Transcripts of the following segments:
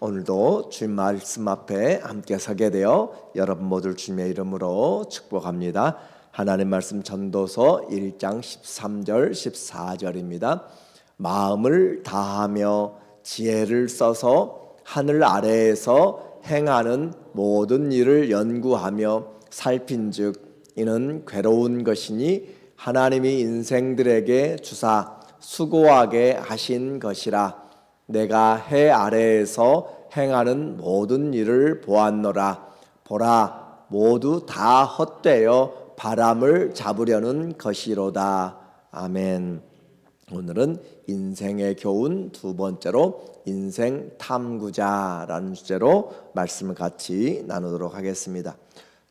오늘도 주님 말씀 앞에 함께 서게 되어 여러분 모두를 주님의 이름으로 축복합니다. 하나님 말씀 전도서 1장 13절 14절입니다. 마음을 다하며 지혜를 써서 하늘 아래에서 행하는 모든 일을 연구하며 살핀즉 이는 괴로운 것이니 하나님이 인생들에게 주사 수고하게 하신 것이라. 내가 해 아래에서 행하는 모든 일을 보았노라. 보라, 모두 다 헛되어 바람을 잡으려는 것이로다. 아멘. 오늘은 인생의 교훈 두 번째로 인생 탐구자라는 주제로 말씀을 같이 나누도록 하겠습니다.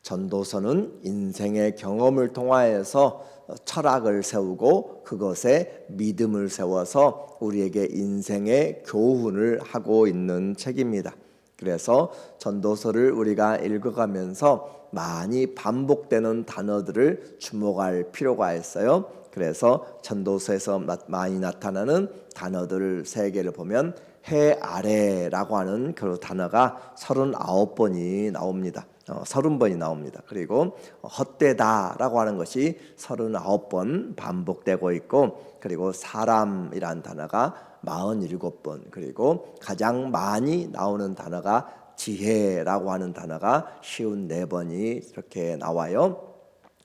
전도서는 인생의 경험을 통하여서 철학을 세우고 그것에 믿음을 세워서 우리에게 인생의 교훈을 하고 있는 책입니다. 그래서 전도서를 우리가 읽어가면서 많이 반복되는 단어들을 주목할 필요가 있어요. 그래서 전도서에서 많이 나타나는 단어들 3개를 보면 해 아래라고 하는 그 단어가 39번이 나옵니다. 30번이 나옵니다. 그리고 헛되다라고 하는 것이 39번 반복되고 있고, 그리고 사람이라는 단어가 47번, 그리고 가장 많이 나오는 단어가 지혜라고 하는 단어가 54번이 이렇게 나와요.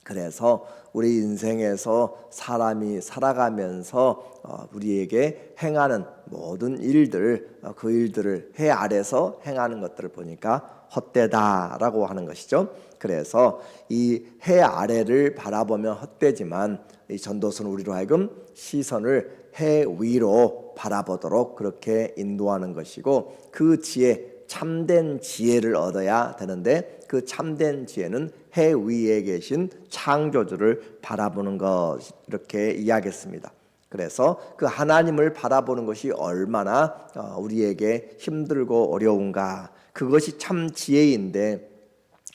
그래서 우리 인생에서 사람이 살아가면서 우리에게 행하는 모든 일들, 그 일들을 해 아래서 행하는 것들을 보니까 헛되다라고 하는 것이죠. 그래서 이 해 아래를 바라보면 헛되지만 이 전도서는 우리로 하여금 시선을 해 위로 바라보도록 그렇게 인도하는 것이고, 그 지혜, 참된 지혜를 얻어야 되는데 그 참된 지혜는 해 위에 계신 창조주를 바라보는 것, 이렇게 이야기했습니다. 그래서 그 하나님을 바라보는 것이 얼마나 우리에게 힘들고 어려운가, 그것이 참 지혜인데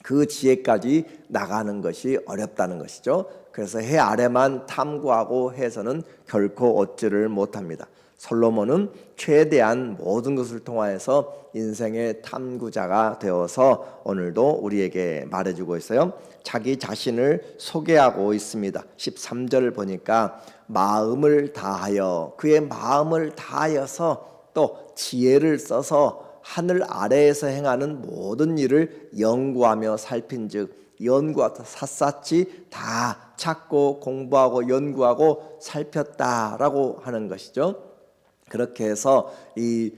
그 지혜까지 나가는 것이 어렵다는 것이죠. 그래서 해 아래만 탐구하고 해서는 결코 얻지를 못합니다. 솔로몬은 최대한 모든 것을 통하여서 인생의 탐구자가 되어서 오늘도 우리에게 말해주고 있어요. 자기 자신을 소개하고 있습니다. 13절을 보니까 마음을 다하여, 그의 마음을 다하여서 또 지혜를 써서 하늘 아래에서 행하는 모든 일을 연구하며 살핀즉, 연구하다 샅샅이 다 찾고 공부하고 연구하고 살폈다라고 하는 것이죠. 그렇게 해서 이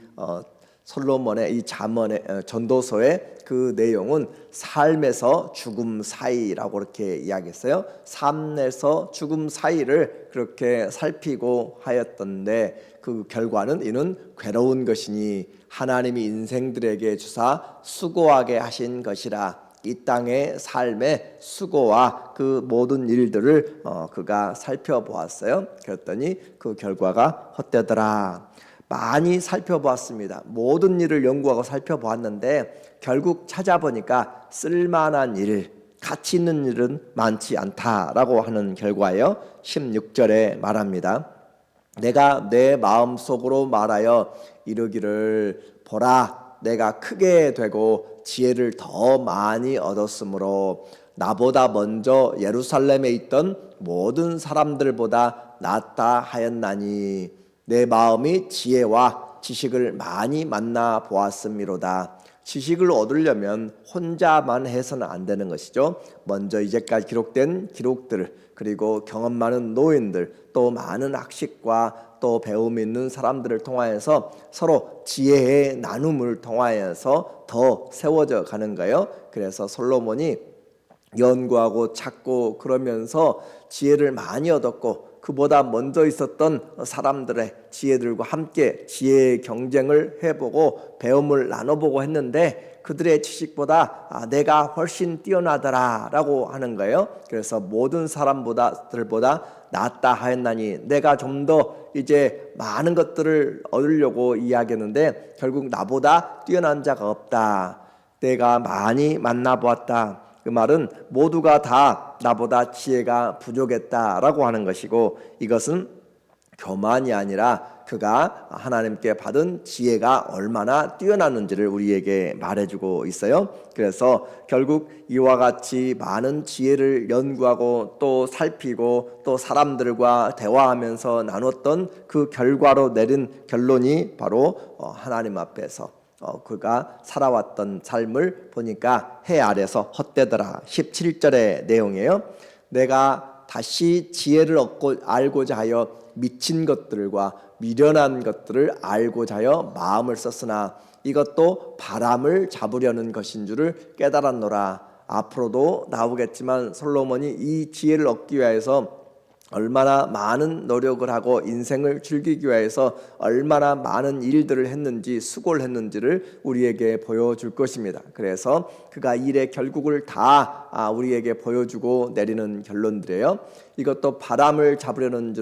솔로몬의 이 잠언의 전도서의 그 내용은 삶에서 죽음 사이라고 그렇게 이야기했어요. 삶에서 죽음 사이를 그렇게 살피고 하였던데, 그 결과는 이는 괴로운 것이니 하나님이 인생들에게 주사 수고하게 하신 것이라. 이 땅의 삶의 수고와 그 모든 일들을 그가 살펴보았어요. 그랬더니 그 결과가 헛되더라. 많이 살펴보았습니다. 모든 일을 연구하고 살펴보았는데 결국 찾아보니까 쓸만한 일, 가치 있는 일은 많지 않다라고 하는 결과예요. 16절에 말합니다. 내가 내 마음속으로 말하여 이르기를, 보라, 내가 크게 되고 지혜를 더 많이 얻었으므로 나보다 먼저 예루살렘에 있던 모든 사람들보다 낫다 하였나니 내 마음이 지혜와 지식을 많이 만나 보았음이로다. 지식을 얻으려면 혼자만 해서는 안 되는 것이죠. 먼저 이제까지 기록된 기록들, 그리고 경험 많은 노인들, 또 많은 학식과 또 배움 있는 사람들을 통하여서 서로 지혜의 나눔을 통하여서 더 세워져 가는 거예요. 그래서 솔로몬이 연구하고 찾고 그러면서 지혜를 많이 얻었고, 그보다 먼저 있었던 사람들의 지혜들과 함께 지혜의 경쟁을 해보고 배움을 나눠보고 했는데 그들의 지식보다 내가 훨씬 뛰어나더라라고 하는 거예요. 그래서 모든 사람들보다 낫다 하였나니, 내가 좀 더 이제 많은 것들을 얻으려고 이야기했는데 결국 나보다 뛰어난 자가 없다. 내가 많이 만나보았다. 그 말은 모두가 다 나보다 지혜가 부족했다라고 하는 것이고, 이것은 교만이 아니라 그가 하나님께 받은 지혜가 얼마나 뛰어났는지를 우리에게 말해주고 있어요. 그래서 결국 이와 같이 많은 지혜를 연구하고 또 살피고 또 사람들과 대화하면서 나눴던 그 결과로 내린 결론이 바로 하나님 앞에서 그가 살아왔던 삶을 보니까 해 아래서 헛되더라. 17절의 내용이에요. 내가 다시 지혜를 얻고 알고자 하여 미친 것들과 미련한 것들을 알고자 하여 마음을 썼으나 이것도 바람을 잡으려는 것인 줄을 깨달았노라. 앞으로도 나오겠지만 솔로몬이 이 지혜를 얻기 위해서 얼마나 많은 노력을 하고 인생을 즐기기 위해서 얼마나 많은 일들을 했는지, 수고를 했는지를 우리에게 보여줄 것입니다. 그래서 그가 일의 결국을 다 우리에게 보여주고 내리는 결론들이에요. 이것도 바람을 잡으려는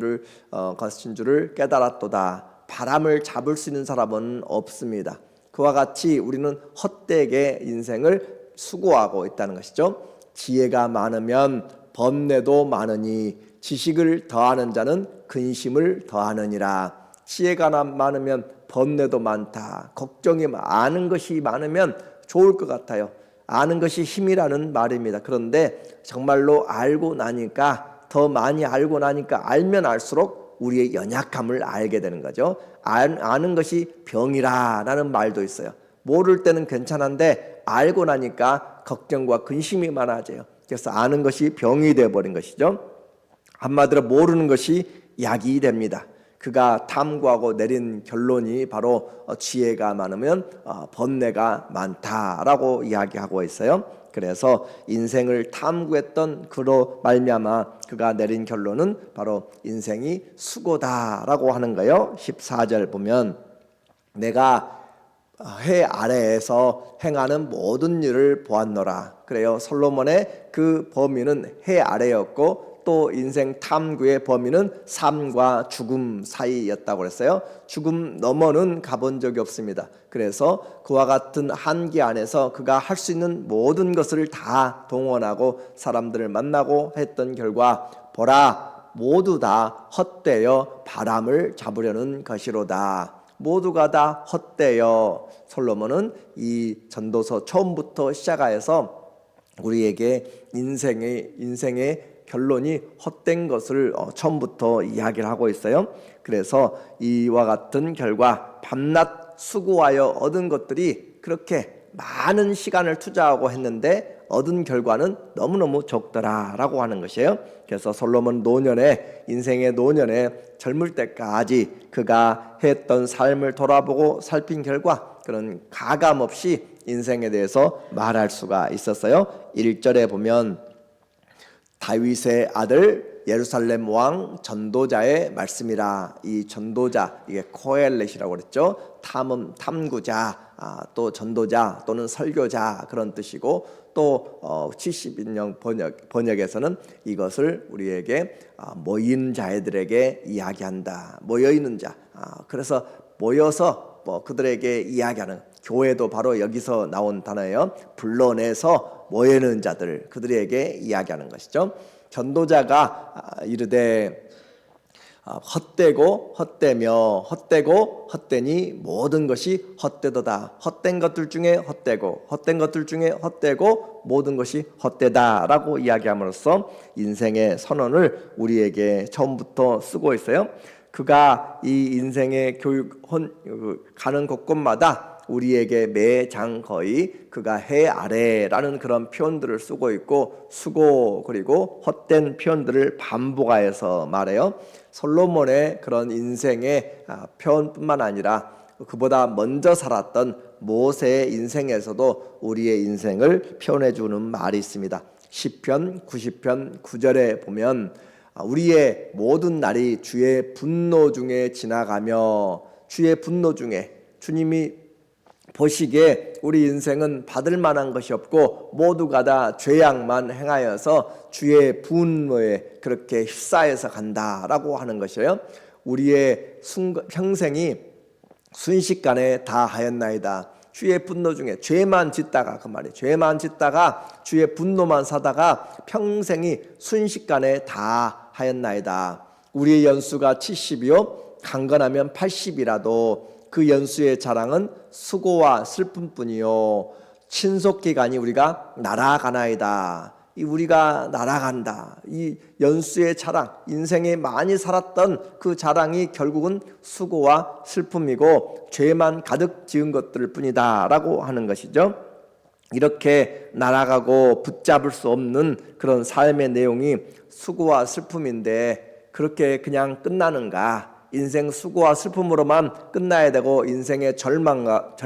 것인 줄을 깨달았도다. 바람을 잡을 수 있는 사람은 없습니다. 그와 같이 우리는 헛되게 인생을 수고하고 있다는 것이죠. 지혜가 많으면 번뇌도 많으니 지식을 더하는 자는 근심을 더하느니라. 지혜가 많으면 번뇌도 많다. 걱정이 아는 것이 많으면 좋을 것 같아요. 아는 것이 힘이라는 말입니다. 그런데 정말로 알고 나니까, 더 많이 알고 나니까 알면 알수록 우리의 연약함을 알게 되는 거죠. 아는 것이 병이라는 말도 있어요. 모를 때는 괜찮은데 알고 나니까 걱정과 근심이 많아져요. 그래서 아는 것이 병이 되어버린 것이죠. 한마디로 모르는 것이 약이 됩니다. 그가 탐구하고 내린 결론이 바로 지혜가 많으면 번뇌가 많다라고 이야기하고 있어요. 그래서 인생을 탐구했던 그로 말미암아 그가 내린 결론은 바로 인생이 수고다라고 하는 거예요. 14절 보면 내가 해 아래에서 행하는 모든 일을 보았노라. 그래요. 솔로몬의 그 범위는 해 아래였고 또 인생 탐구의 범위는 삶과 죽음 사이였다고 그랬어요. 죽음 너머는 가본 적이 없습니다. 그래서 그와 같은 한계 안에서 그가 할 수 있는 모든 것을 다 동원하고 사람들을 만나고 했던 결과 보라 모두 다 헛되어 바람을 잡으려는 것이로다. 모두가 다 헛되어. 솔로몬은 이 전도서 처음부터 시작하여서 우리에게 인생의 결론이 헛된 것을 처음부터 이야기를 하고 있어요. 그래서 이와 같은 결과 밤낮 수고하여 얻은 것들이 그렇게 많은 시간을 투자하고 했는데 얻은 결과는 너무너무 적더라라고 하는 것이에요. 그래서 솔로몬 인생의 노년에 젊을 때까지 그가 했던 삶을 돌아보고 살핀 결과 그런 가감 없이 인생에 대해서 말할 수가 있었어요. 1절에 보면 다윗의 아들 예루살렘 왕 전도자의 말씀이라. 이 전도자, 이게 코엘렛이라고 그랬죠. 탐구자, 또 전도자 또는 설교자 그런 뜻이고 또 70인용 번역에서는 이것을 우리에게 모인 자들에게 이야기한다. 모여 있는 자. 그래서 모여서 그들에게 이야기하는, 교회도 바로 여기서 나온 단어예요. 불러내서 모이는 자들, 그들에게 이야기하는 것이죠. 전도자가 이르되 헛되고 헛되며 헛되고 헛되니 모든 것이 헛되도다. 헛된 것들 중에 헛되고 헛된 것들 중에 헛되고 모든 것이 헛되다라고 이야기함으로써 인생의 선언을 우리에게 처음부터 쓰고 있어요. 그가 이 인생의 가는 곳곳마다 우리에게 매장 거의 그가 해 아래라는 그런 표현들을 쓰고 있고 수고 그리고 헛된 표현들을 반복하여서 말해요. 솔로몬의 그런 인생의 표현뿐만 아니라 그보다 먼저 살았던 모세의 인생에서도 우리의 인생을 표현해 주는 말이 있습니다. 시편 90편 9절에 보면 우리의 모든 날이 주의 분노 중에 지나가며, 주의 분노 중에, 주님이 보시기에 우리 인생은 받을 만한 것이 없고 모두가 다 죄악만 행하여서 주의 분노에 그렇게 휩싸여서 간다라고 하는 것이에요. 우리의 평생이 순식간에 다 하였나이다. 주의 분노 중에 죄만 짓다가, 그 말이 죄만 짓다가 주의 분노만 사다가 평생이 순식간에 다 하였나이다. 우리의 연수가 70이요 강건하면 80이라도 그 연수의 자랑은 수고와 슬픔뿐이요 친속기간이 우리가 날아가나이다. 이 우리가 날아간다. 이 연수의 자랑, 인생에 많이 살았던 그 자랑이 결국은 수고와 슬픔이고 죄만 가득 지은 것들 뿐이다 라고 하는 것이죠. 이렇게 날아가고 붙잡을 수 없는 그런 삶의 내용이 수고와 슬픔인데 그렇게 그냥 끝나는가? 인생 수고와 슬픔으로만 끝나야 되고 인생의 절망과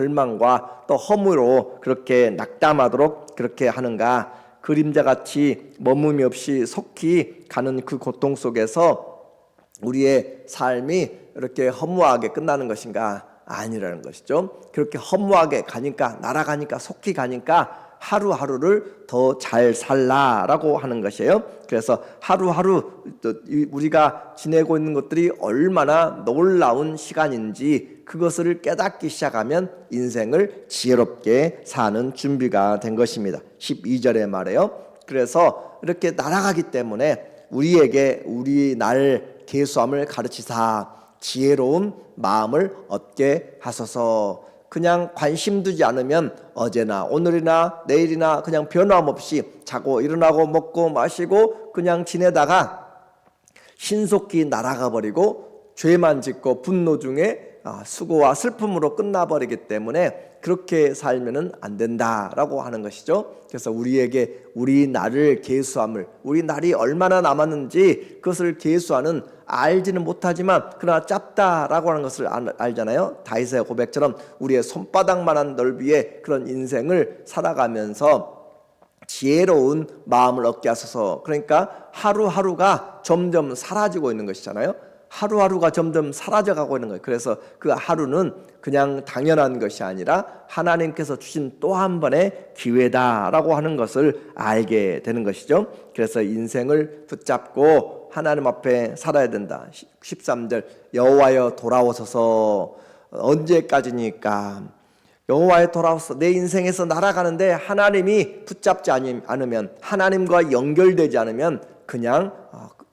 또 허무로 그렇게 낙담하도록 그렇게 하는가? 그림자같이 머뭇이 없이 속히 가는 그 고통 속에서 우리의 삶이 이렇게 허무하게 끝나는 것인가? 아니라는 것이죠. 그렇게 허무하게 가니까 날아가니까 속히 가니까 하루하루를 더 잘 살라라고 하는 것이에요. 그래서 하루하루 우리가 지내고 있는 것들이 얼마나 놀라운 시간인지 그것을 깨닫기 시작하면 인생을 지혜롭게 사는 준비가 된 것입니다. 12절에 말해요. 그래서 이렇게 날아가기 때문에 우리에게 우리 날 계수함을 가르치사 지혜로운 마음을 얻게 하소서. 그냥 관심 두지 않으면 어제나 오늘이나 내일이나 그냥 변함없이 자고 일어나고 먹고 마시고 그냥 지내다가 신속히 날아가 버리고 죄만 짓고 분노 중에 수고와 슬픔으로 끝나버리기 때문에 그렇게 살면은 안 된다라고 하는 것이죠. 그래서 우리에게 우리 날을 계수함을, 우리 날이 얼마나 남았는지 그것을 계수하는, 알지는 못하지만 그러나 짧다라고 하는 것을 알잖아요. 다윗의 고백처럼 우리의 손바닥만한 넓이의 그런 인생을 살아가면서 지혜로운 마음을 얻게 하소서. 그러니까 하루하루가 점점 사라지고 있는 것이잖아요. 하루하루가 점점 사라져가고 있는 거예요. 그래서 그 하루는 그냥 당연한 것이 아니라 하나님께서 주신 또 한 번의 기회다라고 하는 것을 알게 되는 것이죠. 그래서 인생을 붙잡고 하나님 앞에 살아야 된다. 13절 여호와여 돌아오소서. 언제까지니까? 여호와여 돌아오소서. 내 인생에서 날아가는데 하나님이 붙잡지 않으면, 하나님과 연결되지 않으면 그냥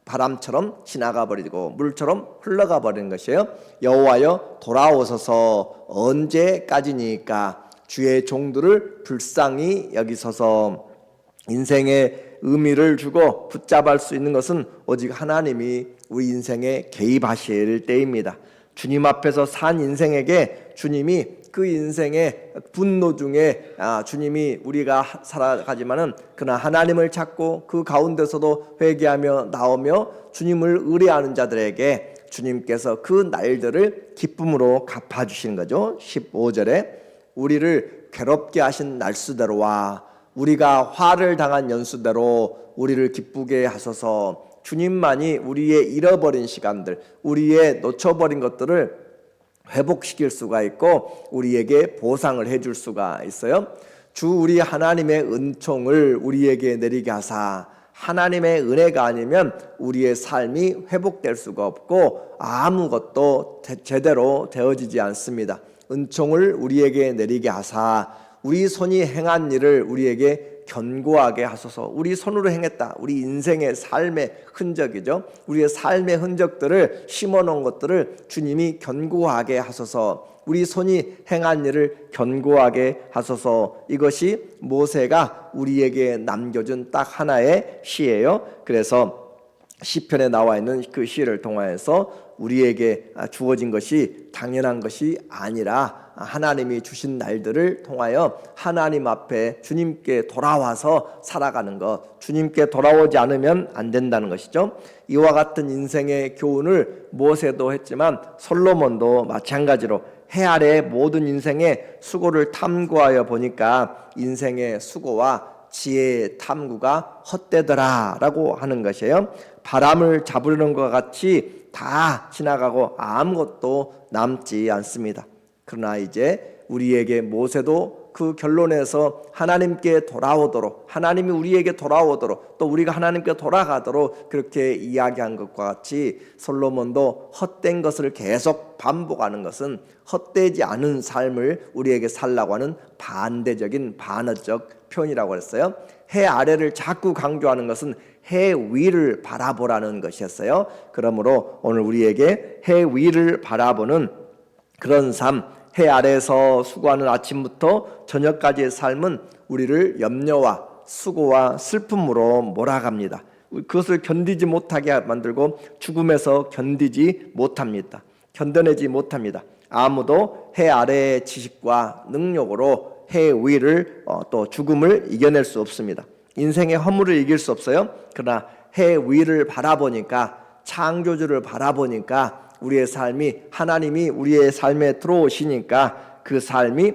바람처럼 지나가 버리고 물처럼 흘러가 버리는 것이에요. 여호와여 돌아오소서. 언제까지니까? 주의 종들을 불쌍히 여기소서. 인생의 의미를 주고 붙잡을 수 있는 것은 오직 하나님이 우리 인생에 개입하실 때입니다. 주님 앞에서 산 인생에게 주님이 그 인생의 분노 중에 주님이 우리가 살아가지만은 그러나 하나님을 찾고 그 가운데서도 회개하며 나오며 주님을 의뢰하는 자들에게 주님께서 그 날들을 기쁨으로 갚아주시는 거죠. 15절에 우리를 괴롭게 하신 날수대로와 우리가 화를 당한 연수대로 우리를 기쁘게 하소서. 주님만이 우리의 잃어버린 시간들, 우리의 놓쳐버린 것들을 회복시킬 수가 있고 우리에게 보상을 해줄 수가 있어요. 주 우리 하나님의 은총을 우리에게 내리게 하사. 하나님의 은혜가 아니면 우리의 삶이 회복될 수가 없고 아무것도 제대로 되어지지 않습니다. 은총을 우리에게 내리게 하사 우리 손이 행한 일을 우리에게 견고하게 하소서. 우리 손으로 행했다. 우리 인생의 삶의 흔적이죠. 우리의 삶의 흔적들을 심어놓은 것들을 주님이 견고하게 하소서. 우리 손이 행한 일을 견고하게 하소서. 이것이 모세가 우리에게 남겨준 딱 하나의 시예요. 그래서 시편에 나와 있는 그 시를 통하여서 우리에게 주어진 것이 당연한 것이 아니라 하나님이 주신 날들을 통하여 하나님 앞에 주님께 돌아와서 살아가는 것, 주님께 돌아오지 않으면 안 된다는 것이죠. 이와 같은 인생의 교훈을 모세도 했지만 솔로몬도 마찬가지로 해 아래의 모든 인생의 수고를 탐구하여 보니까 인생의 수고와 지혜의 탐구가 헛되더라라고 하는 것이에요. 바람을 잡으려는 것 같이 다 지나가고 아무것도 남지 않습니다. 그러나 이제 우리에게 모세도 그 결론에서 하나님께 돌아오도록, 하나님이 우리에게 돌아오도록, 또 우리가 하나님께 돌아가도록 그렇게 이야기한 것과 같이 솔로몬도 헛된 것을 계속 반복하는 것은 헛되지 않은 삶을 우리에게 살라고 하는 반대적인 반어적 표현이라고 했어요. 해 아래를 자꾸 강조하는 것은 해 위를 바라보라는 것이었어요. 그러므로 오늘 우리에게 해 위를 바라보는 그런 삶, 해 아래에서 수고하는 아침부터 저녁까지의 삶은 우리를 염려와 수고와 슬픔으로 몰아갑니다. 그것을 견디지 못하게 만들고 죽음에서 견디지 못합니다. 견뎌내지 못합니다. 아무도 해 아래의 지식과 능력으로 해 위를 또 죽음을 이겨낼 수 없습니다. 인생의 허물을 이길 수 없어요. 그러나 해 위를 바라보니까, 창조주를 바라보니까 우리의 삶이, 하나님이 우리의 삶에 들어오시니까 그 삶이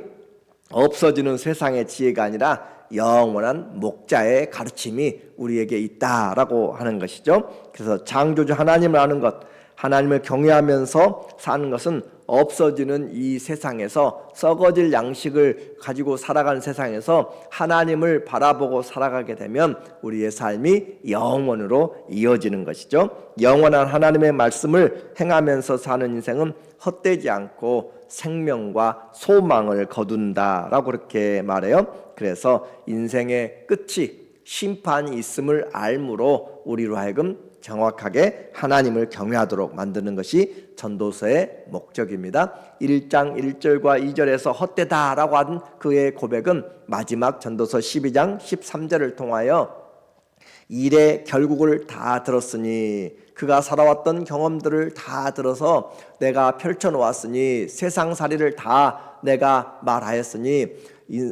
없어지는 세상의 지혜가 아니라 영원한 목자의 가르침이 우리에게 있다라고 하는 것이죠. 그래서 창조주 하나님을 아는 것, 하나님을 경외하면서 사는 것은 없어지는 이 세상에서, 썩어질 양식을 가지고 살아가는 세상에서 하나님을 바라보고 살아가게 되면 우리의 삶이 영원으로 이어지는 것이죠. 영원한 하나님의 말씀을 행하면서 사는 인생은 헛되지 않고 생명과 소망을 거둔다라고 그렇게 말해요. 그래서 인생의 끝이 심판이 있음을 알므로 우리로 하여금 정확하게 하나님을 경외하도록 만드는 것이 전도서의 목적입니다. 1장 1절과 2절에서 헛되다라고 한 그의 고백은 마지막 전도서 12장 13절을 통하여 일의 결국을 다 들었으니, 그가 살아왔던 경험들을 다 들어서 내가 펼쳐놓았으니, 세상살이를 다 내가 말하였으니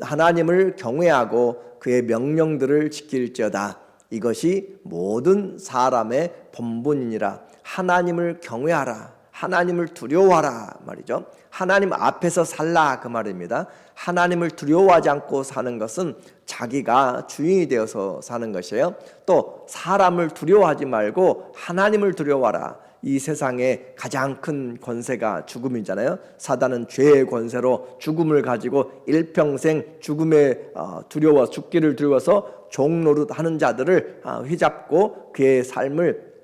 하나님을 경외하고 그의 명령들을 지킬지어다. 이것이 모든 사람의 본분이니라. 하나님을 경외하라, 하나님을 두려워하라 말이죠. 하나님 앞에서 살라 그 말입니다. 하나님을 두려워하지 않고 사는 것은 자기가 주인이 되어서 사는 것이에요. 또 사람을 두려워하지 말고 하나님을 두려워하라. 이 세상에 가장 큰 권세가 죽음이잖아요. 사단은 죄의 권세로 죽음을 가지고 일평생 죽음에 두려워, 죽기를 두려워서 종노릇하는 자들을 휘잡고 그의 삶을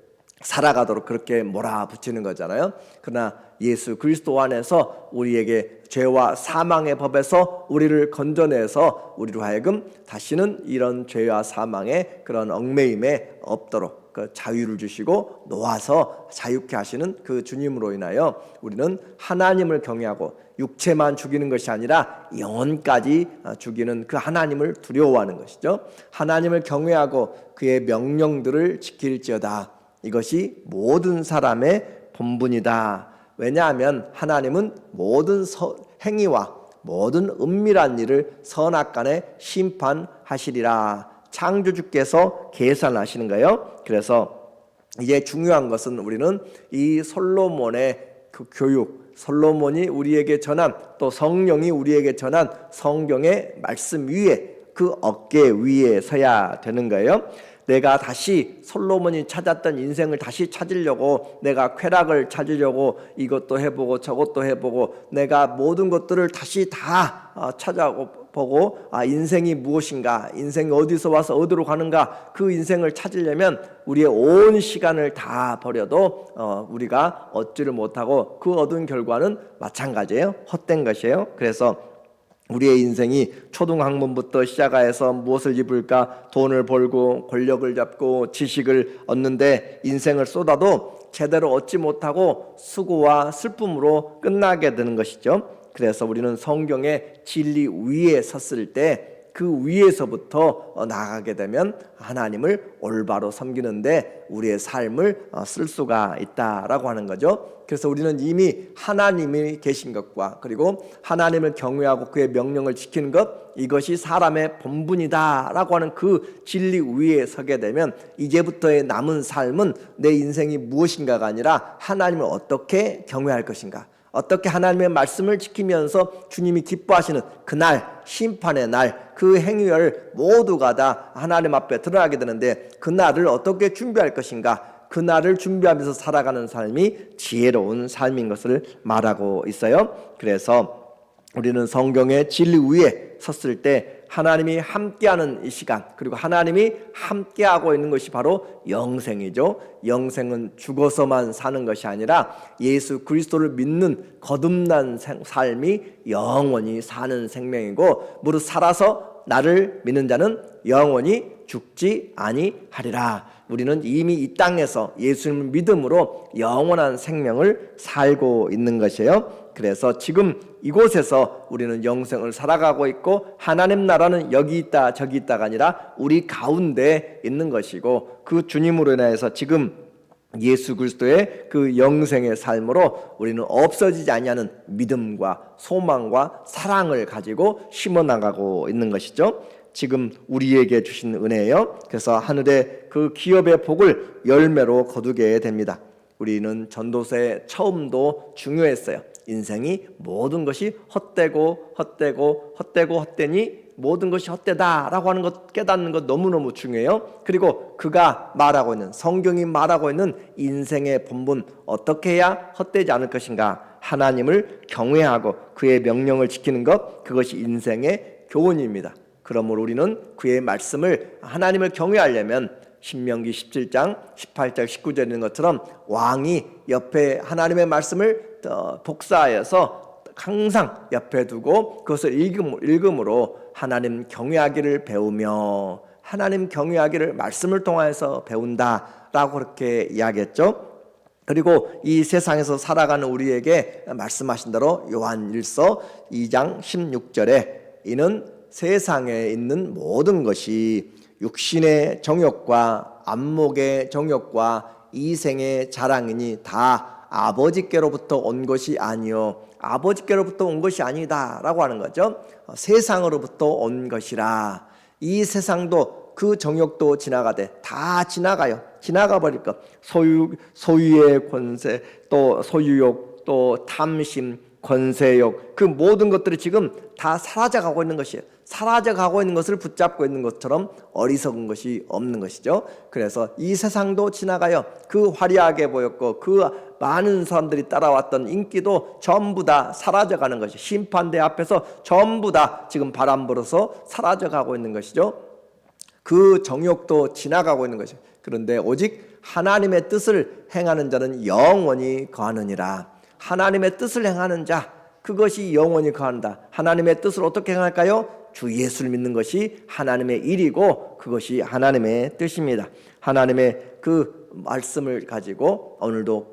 살아가도록 그렇게 몰아붙이는 거잖아요. 그러나 예수 그리스도 안에서 우리에게 죄와 사망의 법에서 우리를 건져내서 우리로 하여금 다시는 이런 죄와 사망의 그런 얽매임에 없도록 그 자유를 주시고 놓아서 자유케 하시는 그 주님으로 인하여 우리는 하나님을 경외하고 육체만 죽이는 것이 아니라 영혼까지 죽이는 그 하나님을 두려워하는 것이죠. 하나님을 경외하고 그의 명령들을 지킬지어다. 이것이 모든 사람의 본분이다. 왜냐하면 하나님은 모든 행위와 모든 은밀한 일을 선악간에 심판하시리라. 창조주께서 계산하시는 거예요. 그래서 이제 중요한 것은 우리는 이 솔로몬의 그 교육, 솔로몬이 우리에게 전한, 또 성령이 우리에게 전한 성경의 말씀 위에, 그 어깨 위에 서야 되는 거예요. 내가 다시 솔로몬이 찾았던 인생을 다시 찾으려고, 내가 쾌락을 찾으려고 이것도 해보고 저것도 해보고 내가 모든 것들을 다시 다 찾아보고 인생이 무엇인가, 인생이 어디서 와서 어디로 가는가, 그 인생을 찾으려면 우리의 온 시간을 다 버려도 우리가 얻지를 못하고 그 얻은 결과는 마찬가지예요. 헛된 것이에요. 그래서 우리의 인생이 초등학문부터 시작해서 무엇을 입을까, 돈을 벌고 권력을 잡고 지식을 얻는데 인생을 쏟아도 제대로 얻지 못하고 수고와 슬픔으로 끝나게 되는 것이죠. 그래서 우리는 성경의 진리 위에 섰을 때 그 위에서부터 나아가게 되면 하나님을 올바로 섬기는데 우리의 삶을 쓸 수가 있다라고 하는 거죠. 그래서 우리는 이미 하나님이 계신 것과 그리고 하나님을 경외하고 그의 명령을 지키는 것, 이것이 사람의 본분이다라고 하는 그 진리 위에 서게 되면 이제부터의 남은 삶은 내 인생이 무엇인가가 아니라 하나님을 어떻게 경외할 것인가, 어떻게 하나님의 말씀을 지키면서 주님이 기뻐하시는 그날, 심판의 날, 그 행위를 모두가 다 하나님 앞에 드러나게 되는데 그날을 어떻게 준비할 것인가, 그날을 준비하면서 살아가는 삶이 지혜로운 삶인 것을 말하고 있어요. 그래서 우리는 성경의 진리 위에 섰을 때 하나님이 함께하는 이 시간, 그리고 하나님이 함께하고 있는 것이 바로 영생이죠. 영생은 죽어서만 사는 것이 아니라 예수 그리스도를 믿는 거듭난 삶이 영원히 사는 생명이고, 무릇 살아서 나를 믿는 자는 영원히 죽지 아니하리라. 우리는 이미 이 땅에서 예수님을 믿음으로 영원한 생명을 살고 있는 것이에요. 그래서 지금 이곳에서 우리는 영생을 살아가고 있고, 하나님 나라는 여기 있다 저기 있다가 아니라 우리 가운데 있는 것이고, 그 주님으로 인해서 지금 예수 그리스도의 그 영생의 삶으로 우리는 없어지지 아니하는 믿음과 소망과 사랑을 가지고 심어나가고 있는 것이죠. 지금 우리에게 주신 은혜예요. 그래서 하늘의 그 기업의 복을 열매로 거두게 됩니다. 우리는 전도서의 처음도 중요했어요. 인생이 모든 것이 헛되고 헛되니 모든 것이 헛되다라고 하는 것, 깨닫는 것 너무너무 중요해요. 그리고 그가 말하고 있는, 성경이 말하고 있는 인생의 본분, 어떻게 해야 헛되지 않을 것인가? 하나님을 경외하고 그의 명령을 지키는 것, 그것이 인생의 교훈입니다. 그러므로 우리는 그의 말씀을, 하나님을 경외하려면 신명기 17장 18절 19절에 있는 것처럼 왕이 옆에 하나님의 말씀을 독사하여서 항상 옆에 두고 그것을 읽음으로 하나님 경외하기를 배우며, 하나님 경외하기를 말씀을 통해서 배운다라고 그렇게 이야기했죠. 그리고 이 세상에서 살아가는 우리에게 말씀하신 대로 요한 1서 2장 16절에 이는 세상에 있는 모든 것이 육신의 정욕과 안목의 정욕과 이생의 자랑이니 다 아버지께로부터 온 것이 아니요 아버지께로부터 온 것이 아니다 라고 하는 거죠. 세상으로부터 온 것이라. 이 세상도 그 정욕도 지나가되 다 지나가요. 지나가 버릴 것. 소유의 권세, 또 소유욕, 또 탐심, 권세욕, 그 모든 것들이 지금 다 사라져가고 있는 것이에요. 사라져가고 있는 것을 붙잡고 있는 것처럼 어리석은 것이 없는 것이죠. 그래서 이 세상도 지나가요. 그 화려하게 보였고 그 많은 사람들이 따라왔던 인기도 전부 다 사라져가는 것이, 심판대 앞에서 전부 다 지금 바람 불어서 사라져가고 있는 것이죠. 그 정욕도 지나가고 있는 것이죠. 그런데 오직 하나님의 뜻을 행하는 자는 영원히 거하느니라. 하나님의 뜻을 행하는 자, 그것이 영원히 거한다. 하나님의 뜻을 어떻게 행할까요? 주 예수를 믿는 것이 하나님의 일이고 그것이 하나님의 뜻입니다. 하나님의 그 말씀을 가지고 오늘도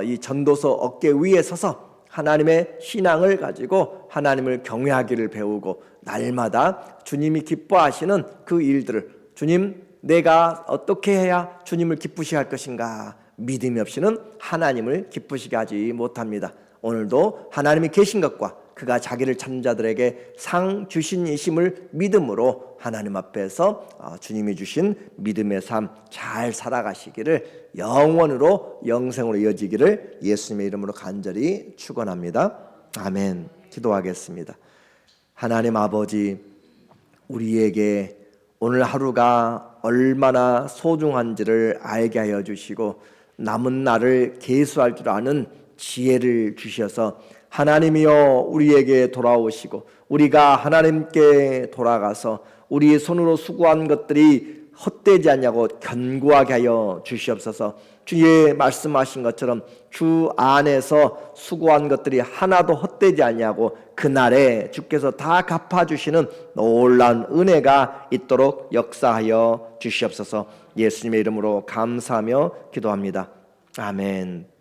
이 전도서 어깨 위에 서서 하나님의 신앙을 가지고 하나님을 경외하기를 배우고, 날마다 주님이 기뻐하시는 그 일들을, 주님 내가 어떻게 해야 주님을 기쁘시게 할 것인가? 믿음이 없이는 하나님을 기쁘시게 하지 못합니다. 오늘도 하나님이 계신 것과 그가 자기를 찾는 자들에게 상 주신 이심을 믿음으로 하나님 앞에서 주님이 주신 믿음의 삶 잘 살아가시기를, 영원으로 영생으로 이어지기를 예수님의 이름으로 간절히 축원합니다. 아멘. 기도하겠습니다. 하나님 아버지, 우리에게 오늘 하루가 얼마나 소중한지를 알게 하여 주시고 남은 날을 계수할 줄 아는 지혜를 주셔서 하나님이여 우리에게 돌아오시고 우리가 하나님께 돌아가서 우리 손으로 수고한 것들이 헛되지 않냐고 견고하게 하여 주시옵소서. 주의 말씀하신 것처럼 주 안에서 수고한 것들이 하나도 헛되지 않냐고 그날에 주께서 다 갚아주시는 놀라운 은혜가 있도록 역사하여 주시옵소서. 예수님의 이름으로 감사하며 기도합니다. 아멘.